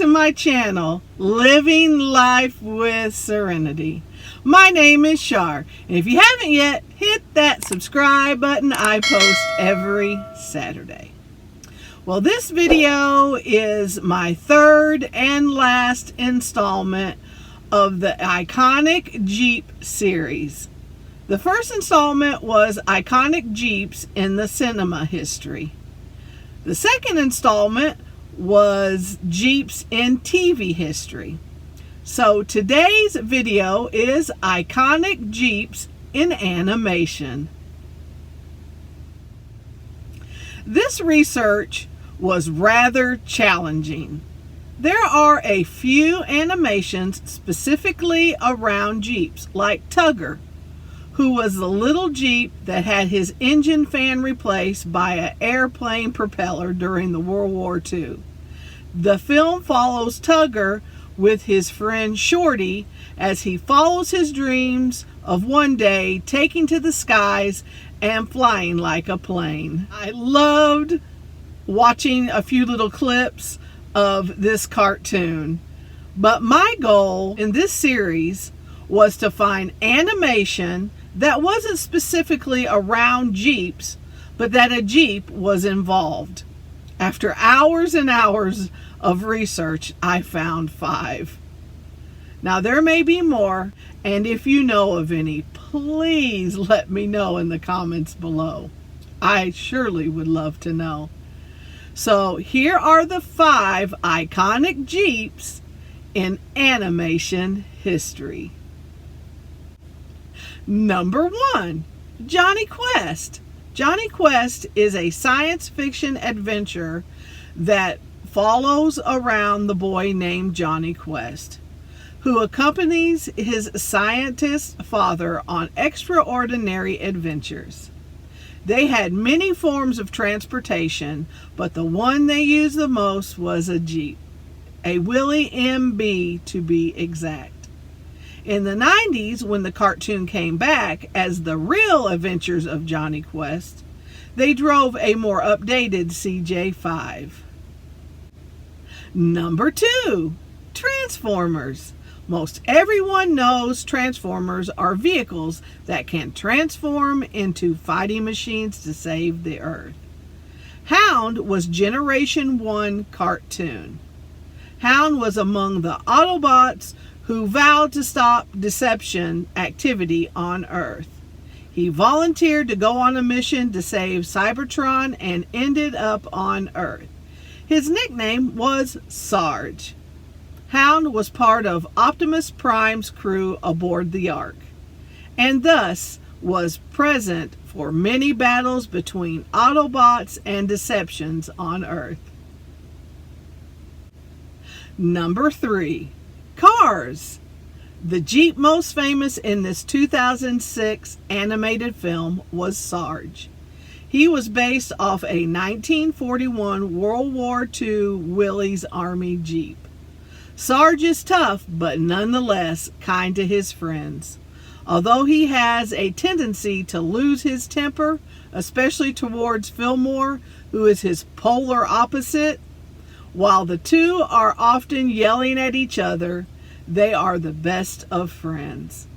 to my channel, Living Life with Serenity. My name is Shar, and if you haven't yet, hit that subscribe button. I post every Saturday. Well, this video is my third and last installment of the Iconic Jeep series. The first installment was Iconic Jeeps in the Cinema History. The second installment was Jeeps in TV History. So today's video is Iconic Jeeps in Animation. This research was rather challenging. There are a few animations specifically around Jeeps, like Tugger, who was the little Jeep that had his engine fan replaced by an airplane propeller during the World War II. The film follows Tugger with his friend Shorty as he follows his dreams of one day taking to the skies and flying like a plane. I loved watching a few little clips of this cartoon, but my goal in this series was to find animation that wasn't specifically around Jeeps, but that a Jeep was involved. After hours and hours of research, I found 5. Now there may be more, and if you know of any, please let me know in the comments below. I surely would love to know. So here are the 5 iconic Jeeps in animation history. Number 1, Jonny Quest. Jonny Quest is a science fiction adventure that follows around the boy named Jonny Quest, who accompanies his scientist father on extraordinary adventures. They had many forms of transportation, but the one they used the most was a Jeep, a Willie MB to be exact. In the 90s, when the cartoon came back as The Real Adventures of Jonny Quest, they drove a more updated CJ5. Number 2, Transformers. Most everyone knows Transformers are vehicles that can transform into fighting machines to save the Earth. Hound was Generation 1 cartoon. Hound was among the Autobots who vowed to stop deception activity on Earth. He volunteered to go on a mission to save Cybertron and ended up on Earth. His nickname was Sarge. Hound was part of Optimus Prime's crew aboard the Ark, and thus was present for many battles between Autobots and Deceptions on Earth. Number 3, Cars. The Jeep most famous in this 2006 animated film was Sarge. He was based off a 1941 World War II Willys Army Jeep. Sarge is tough, but nonetheless kind to his friends. Although he has a tendency to lose his temper, especially towards Fillmore, who is his polar opposite, while the two are often yelling at each other, they are the best of friends.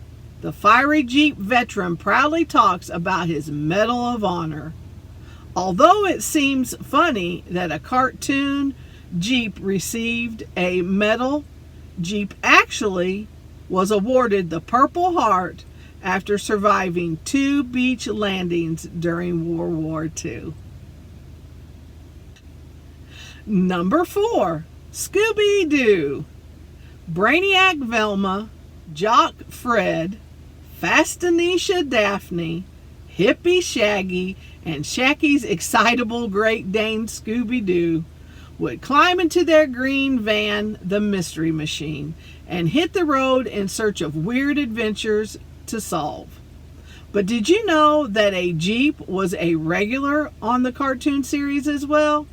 The fiery Jeep veteran proudly talks about his Medal of Honor. Although it seems funny that a cartoon Jeep received a medal, Jeep actually was awarded the Purple Heart after surviving 2 beach landings during World War II. Number 4, Scooby-Doo. Brainiac Velma, Jock Fred, Fastanisha Daphne, Hippie Shaggy, and Shaggy's excitable Great Dane Scooby-Doo would climb into their green van, the Mystery Machine, and hit the road in search of weird adventures to solve. But did you know that a Jeep was a regular on the cartoon series as well?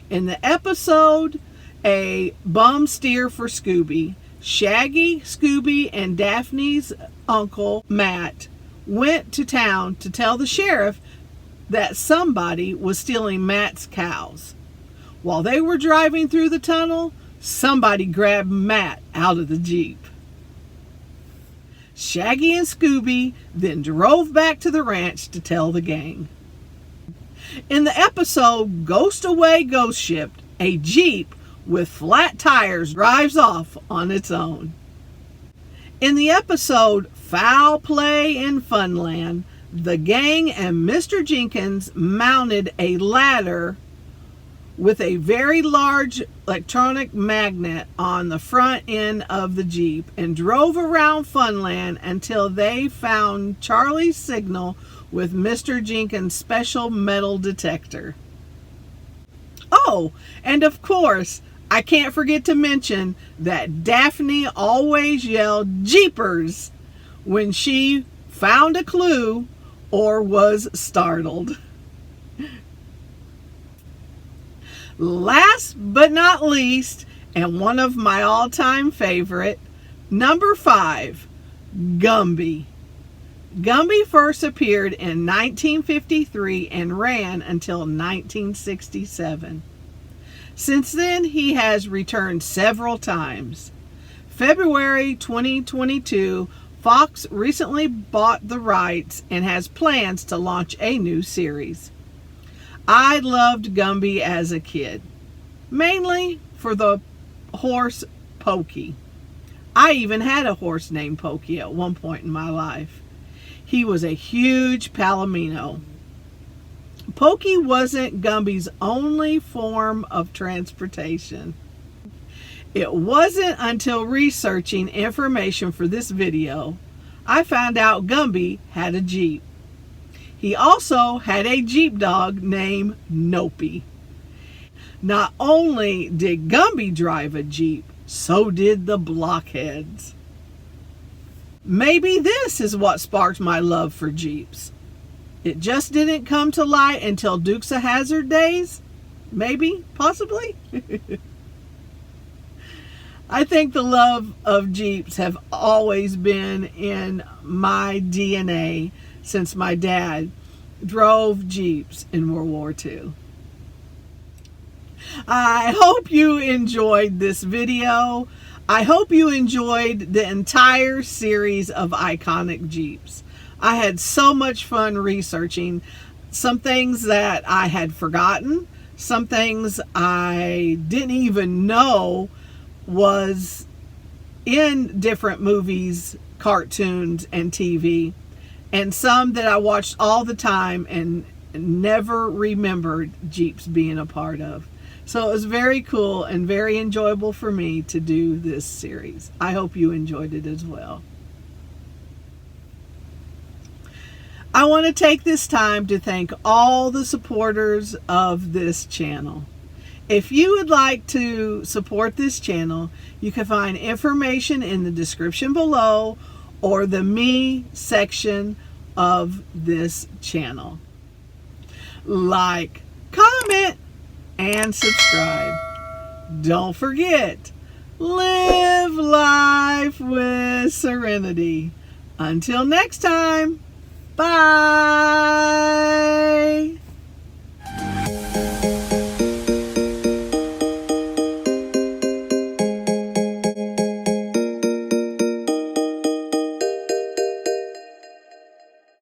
In the episode, A Bum Steer for Scooby, Shaggy, Scooby, and Daphne's uncle, Matt, went to town to tell the sheriff that somebody was stealing Matt's cows. While they were driving through the tunnel, somebody grabbed Matt out of the Jeep. Shaggy and Scooby then drove back to the ranch to tell the gang. In the episode Ghost Away Ghost Ship, a Jeep with flat tires drives off on its own. In the episode Foul Play in Funland, the gang and Mr. Jenkins mounted a ladder with a very large electronic magnet on the front end of the Jeep and drove around Funland until they found Charlie's signal with Mr. Jenkins' special metal detector. Oh, and of course, I can't forget to mention that Daphne always yelled "Jeepers" when she found a clue or was startled. Last but not least, and one of my all-time favorite, number 5, Gumby. Gumby first appeared in 1953 and ran until 1967. Since then, he has returned several times. February 2022, Fox recently bought the rights and has plans to launch a new series. I loved Gumby as a kid, mainly for the horse Pokey. I even had a horse named Pokey at one point in my life. He was a huge palomino. Pokey wasn't Gumby's only form of transportation. It wasn't until researching information for this video I found out Gumby had a Jeep. He also had a Jeep dog named Nopey. Not only did Gumby drive a Jeep, so did the blockheads. Maybe this is what sparked my love for Jeeps. It just didn't come to light until Dukes of Hazzard days? Maybe, possibly. I think the love of Jeeps have always been in my DNA since my dad drove Jeeps in World War II. I hope you enjoyed this video. I hope you enjoyed the entire series of iconic Jeeps. I had so much fun researching some things that I had forgotten, some things I didn't even know was in different movies, cartoons, and TV, and some that I watched all the time and never remembered Jeeps being a part of. So it was very cool and very enjoyable for me to do this series. I hope you enjoyed it as well. I want to take this time to thank all the supporters of this channel. If you would like to support this channel, you can find information in the description below or the Me section of this channel. Like, comment, and subscribe. Don't forget, live life with serenity. Until next time, bye!